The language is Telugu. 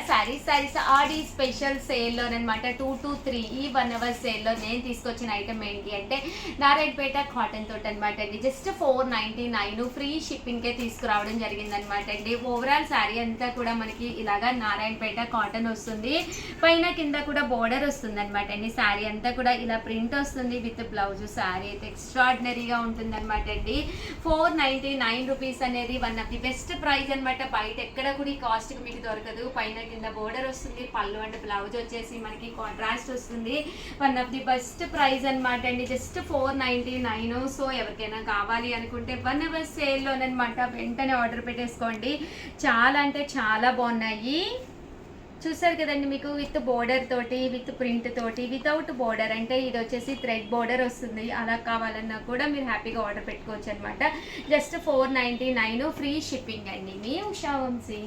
శారీస్ ఆడి స్పెషల్ సేల్లోనమాట 2 to 3 ఈ 1 hour సేల్లో నేను తీసుకొచ్చిన ఐటమ్ ఏంటి అంటే నారాయణపేట కాటన్ తోటి అనమాట అండి. జస్ట్ 499 ఫ్రీ షిప్పింగ్కే తీసుకురావడం జరిగిందనమాట అండి. ఓవరాల్ శారీ అంతా కూడా మనకి ఇలాగా నారాయణపేట కాటన్ వస్తుంది. పైన కింద కూడా బోర్డర్ వస్తుంది అనమాట అండి. శారీ అంతా కూడా ఇలా ప్రింట్ వస్తుంది విత్ బ్లౌజ్. శారీ అయితే ఎక్స్ట్రాడినరీగా ఉంటుంది అనమాట అండి. 499 రూపీస్ అనేది one of the best price అనమాట. బయట ఎక్కడ కూడా ఈ కాస్ట్కి మీకు దొరకదు. పైన కింద బోర్డర్ వస్తుంది, పళ్ళు అండ్ బ్లౌజ్ వచ్చేసి మనకి కాంట్రాస్ట్ వస్తుంది. One of the best price అనమాట అండి. జస్ట్ 499. సో ఎవరికైనా కావాలి అనుకుంటే 1 hour సేల్లోనమాట వెంటనే ఆర్డర్ పెట్టేసుకోండి. చాలా అంటే చాలా బాగున్నాయి. చూసారు కదండి, మీకు విత్ బోర్డర్ తోటి, విత్ ప్రింట్ తోటి, వితౌట్ బోర్డర్ అంటే ఇది వచ్చేసి థ్రెడ్ బోర్డర్ వస్తుంది. అలా కావాలన్నా కూడా మీరు హ్యాపీగా ఆర్డర్ పెట్టుకోవచ్చు అనమాట. జస్ట్ 499 ఫ్రీ షిప్పింగ్ అండి. మీ ఉషా వంశీ.